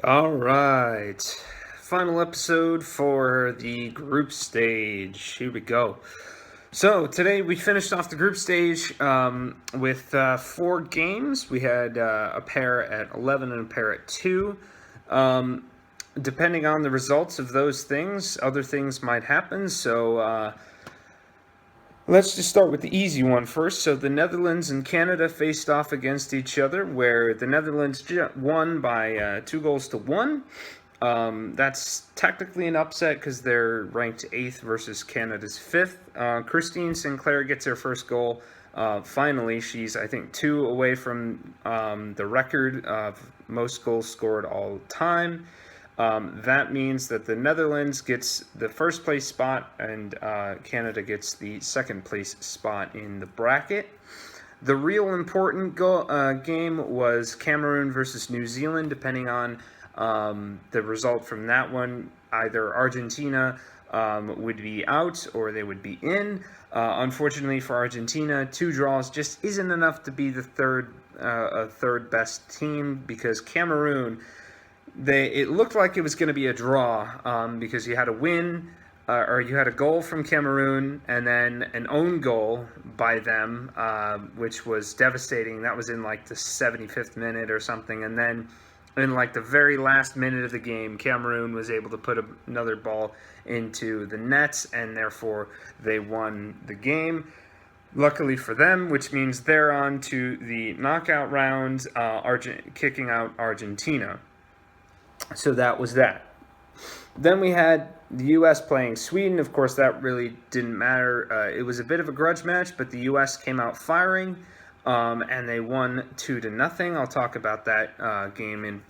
All right. Final episode for the group stage. Here we go. So today we finished off the group stage with four games. We had a pair at 11 and a pair at 2. Depending on the results of those things, other things might happen. So let's just start with the easy one first. So the Netherlands and Canada faced off against each other, where the Netherlands won by 2-1. That's technically an upset because they're ranked 8th versus Canada's 5th. Christine Sinclair gets her first goal. Finally, she's, I think, 2 away from the record of most goals scored all time. That means that the Netherlands gets the first place spot and Canada gets the second place spot in the bracket. The real important game was Cameroon versus New Zealand. Depending on the result from that one, either Argentina would be out or they would be in. Unfortunately for Argentina, 2 draws just isn't enough to be the third best team, because Cameroon, it looked like it was going to be a draw because you had a win or you had a goal from Cameroon and then an own goal by them, which was devastating. That was in like the 75th minute or something. And then in like the very last minute of the game, Cameroon was able to put another ball into the nets, and therefore they won the game. Luckily for them, which means they're on to the knockout round, kicking out Argentina. So that was that. Then we had the U.S. playing Sweden. Of course, that really didn't matter. It was a bit of a grudge match, but the U.S. came out firing, and they won 2-0. I'll talk about that game in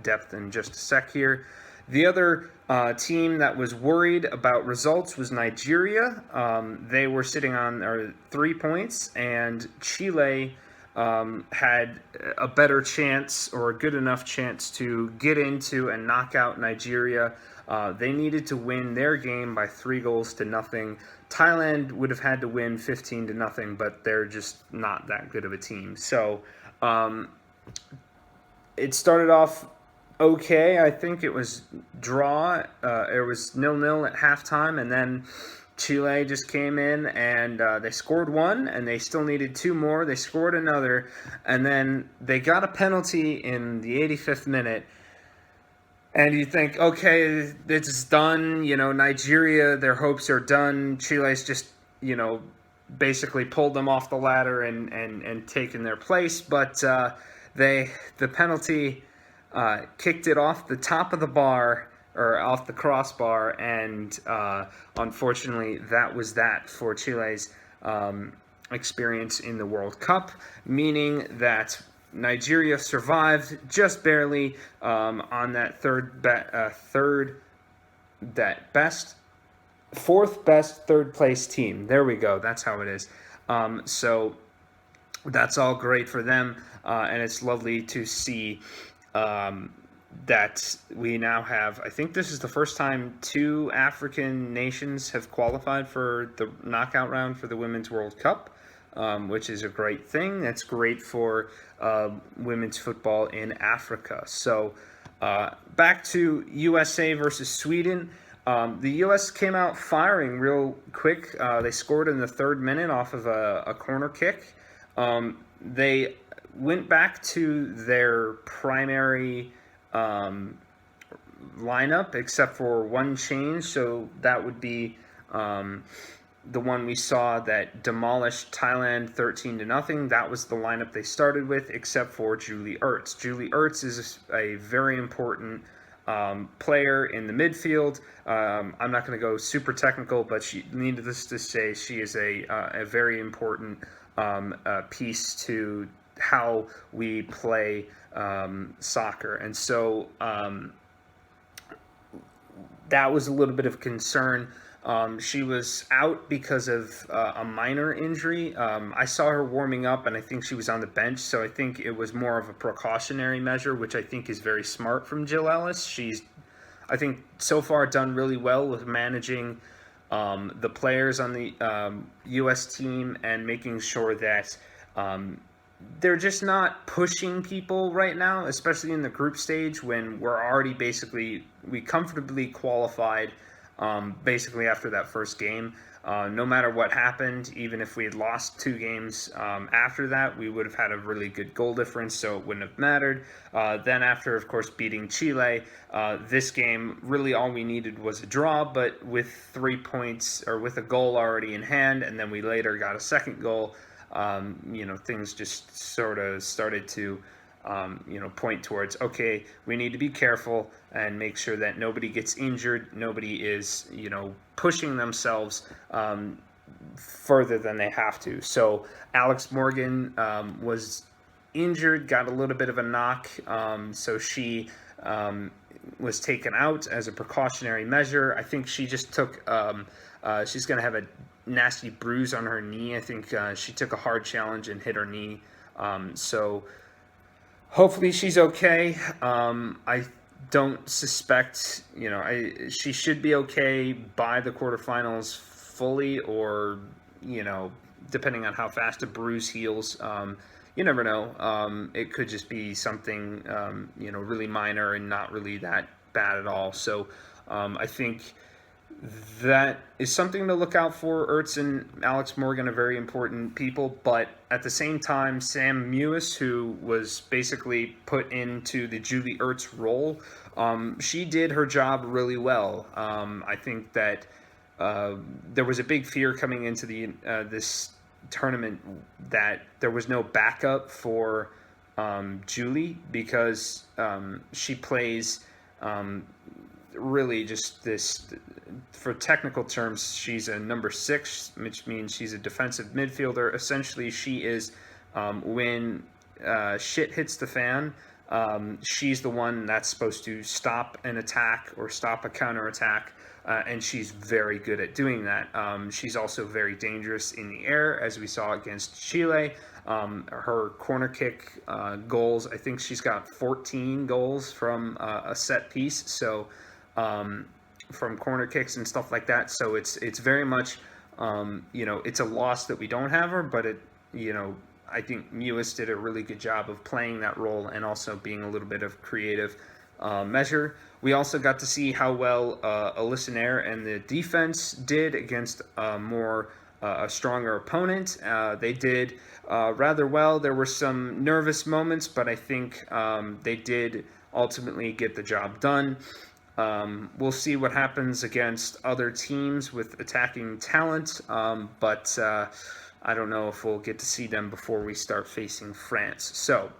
depth in just a sec here. The other team that was worried about results was Nigeria. They were sitting on 3 points, and Chile had a better chance, or a good enough chance, to get into and knock out Nigeria. They needed to win their game by 3-0. Thailand would have had to win 15-0, but they're just not that good of a team. So it started off okay. I think it was draw. It was 0-0 at halftime, and then Chile just came in and they scored 1, and they still needed 2 more. They scored another, and then they got a penalty in the 85th minute. And you think, okay, it's done. Nigeria, their hopes are done. Chile's just, basically pulled them off the ladder and taken their place. But the penalty kicked it off the top of the bar, or off the crossbar, and unfortunately that was that for Chile's experience in the World Cup, meaning that Nigeria survived just barely on that fourth best third place team. There we go. That's how it is. So that's all great for them, and it's lovely to see that we now have, I think this is the first time 2 African nations have qualified for the knockout round for the Women's World Cup, which is a great thing. That's great for women's football in Africa. So back to USA versus Sweden. The U.S. came out firing real quick. They scored in the 3rd minute off of a corner kick. They went back to their primary lineup, except for one change. So that would be the one we saw that demolished Thailand 13-0. That was the lineup they started with, except for Julie Ertz. Julie Ertz is a very important player in the midfield. I'm not going to go super technical, but needless to say, she is a very important piece to how we play soccer. And so that was a little bit of concern. She was out because of a minor injury. I saw her warming up, and I think she was on the bench, so I think it was more of a precautionary measure, which I think is very smart from Jill Ellis. She's, I think, so far done really well with managing the players on the U.S. team and making sure that they're just not pushing people right now, especially in the group stage when we're already we comfortably qualified basically after that first game. No matter what happened, even if we had lost 2 games after that, we would have had a really good goal difference, so it wouldn't have mattered. Then after, of course, beating Chile, this game, really all we needed was a draw, but with 3 points, or with a goal already in hand, and then we later got a second goal, things just sort of started to point towards, okay, we need to be careful and make sure that nobody gets injured, nobody is, pushing themselves further than they have to. So Alex Morgan was injured, got a little bit of a knock, so she was taken out as a precautionary measure. I think she just took, she's going to have a nasty bruise on her knee. I think she took a hard challenge and hit her knee. So hopefully she's okay. I don't suspect, she should be okay by the quarterfinals fully, or, depending on how fast a bruise heals. You never know. It could just be something, really minor and not really that bad at all. So I think that is something to look out for. Ertz and Alex Morgan are very important people, but at the same time, Sam Mewis, who was basically put into the Julie Ertz role, she did her job really well. I think that there was a big fear coming into this tournament that there was no backup for Julie, because she plays really just this, for technical terms, she's a number 6, which means she's a defensive midfielder. Essentially, she is, when shit hits the fan, she's the one that's supposed to stop an attack or stop a counterattack, and she's very good at doing that. She's also very dangerous in the air, as we saw against Chile. Her corner kick goals, I think she's got 14 goals from a set piece, so from corner kicks and stuff like that. So it's very much, it's a loss that we don't have her, but I think Mewis did a really good job of playing that role and also being a little bit of creative measure. We also got to see how well Alyssa Nair and the defense did against a stronger opponent. They did rather well. There were some nervous moments, but I think they did ultimately get the job done. We'll see what happens against other teams with attacking talent, but I don't know if we'll get to see them before we start facing France. So,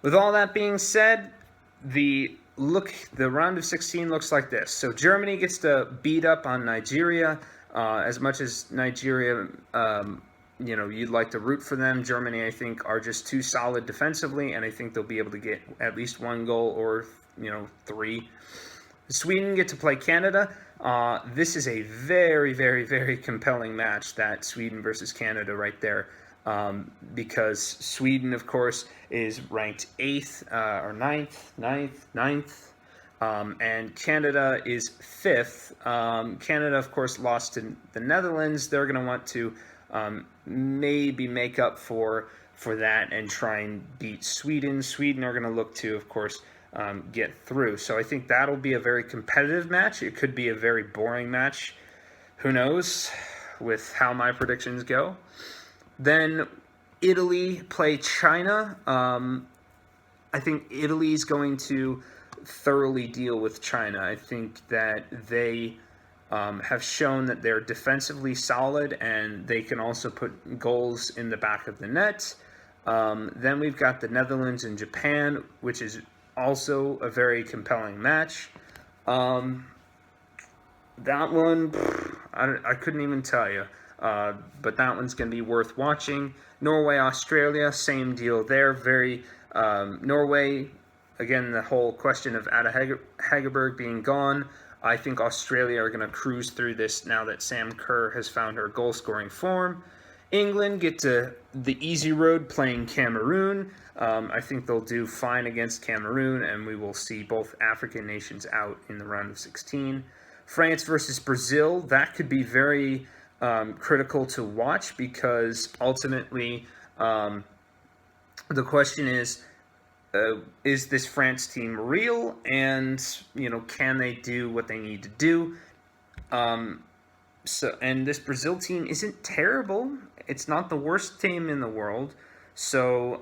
with all that being said, the round of 16 looks like this. So Germany gets to beat up on Nigeria. As much as Nigeria, you'd like to root for them, Germany, I think, are just too solid defensively, and I think they'll be able to get at least 1 goal or 3. Sweden get to play Canada. This is a very, very, very compelling match, that Sweden versus Canada right there, because Sweden, of course, is ranked 8th or 9th, and Canada is 5th. Canada, of course, lost to the Netherlands. They're going to want to maybe make up for that and try and beat Sweden. Sweden are going to look to, of course, get through. So I think that'll be a very competitive match. It could be a very boring match. Who knows with how my predictions go. Then Italy play China. I think Italy's going to thoroughly deal with China. I think that they have shown that they're defensively solid, and they can also put goals in the back of the net. Then we've got the Netherlands and Japan, which is also a very compelling match. That one, I couldn't even tell you. But that one's going to be worth watching. Norway, Australia, same deal there. Norway, again, the whole question of Ada Hegerberg being gone. I think Australia are going to cruise through this now that Sam Kerr has found her goal-scoring form. England get to the easy road playing Cameroon. I think they'll do fine against Cameroon, and we will see both African nations out in the round of 16. France versus Brazil, that could be very critical to watch, because ultimately Um, the question is this France team real? And, can they do what they need to do? And this Brazil team isn't terrible. It's not the worst team in the world. So,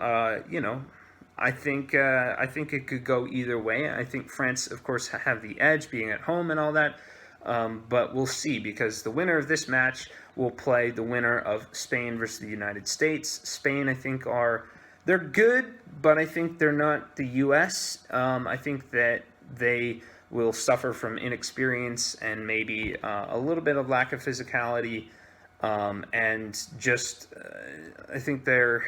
I think it could go either way. I think France, of course, have the edge being at home and all that. But we'll see, because the winner of this match will play the winner of Spain versus the United States. Spain, I think, they're good, but I think they're not the U.S. I think that they will suffer from inexperience and maybe a little bit of lack of physicality, and just I think they're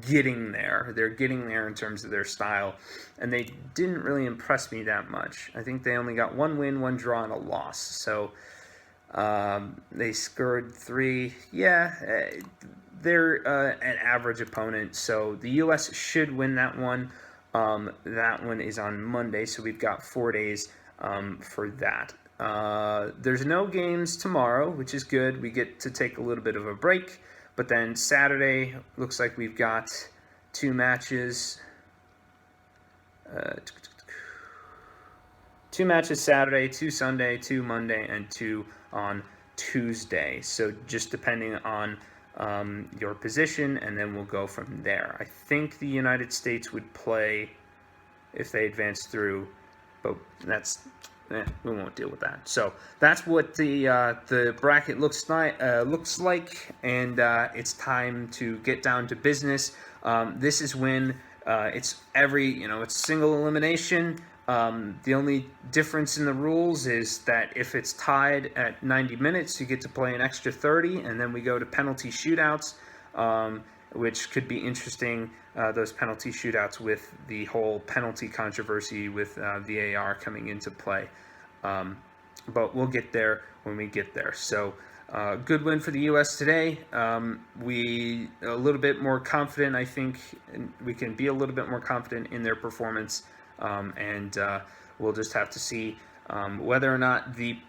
getting there. They're getting there in terms of their style, and they didn't really impress me that much. I think they only got 1 win, 1 draw, and a loss. So they scored 3. Yeah, they're an average opponent, so the U.S. should win that one. That one is on Monday, so we've got 4 days for that. There's no games tomorrow, which is good. We get to take a little bit of a break. But then Saturday, looks like we've got 2 matches. 2 matches Saturday, 2 Sunday, 2 Monday, and 2 on Tuesday. So just depending on your position, and then we'll go from there. I think the United States would play if they advance through, but we won't deal with that. So that's what the bracket looks like, and it's time to get down to business. This is when it's it's single elimination. The only difference in the rules is that if it's tied at 90 minutes, you get to play an extra 30, and then we go to penalty shootouts, which could be interesting, those penalty shootouts with the whole penalty controversy with VAR coming into play. But we'll get there when we get there. So good win for the U.S. today. We a little bit more confident, I think. We can be a little bit more confident in their performance. And we'll just have to see whether or not the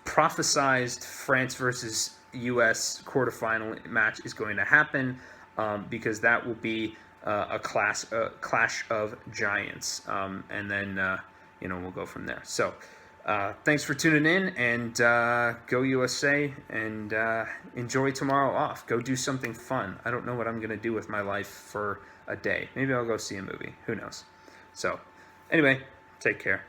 prophesized France versus U.S. quarterfinal match is going to happen, because that will be a clash of giants, and then we'll go from there. So thanks for tuning in, and go USA, and enjoy tomorrow off. Go do something fun. I don't know what I'm going to do with my life for a day. Maybe I'll go see a movie. Who knows? So anyway, take care.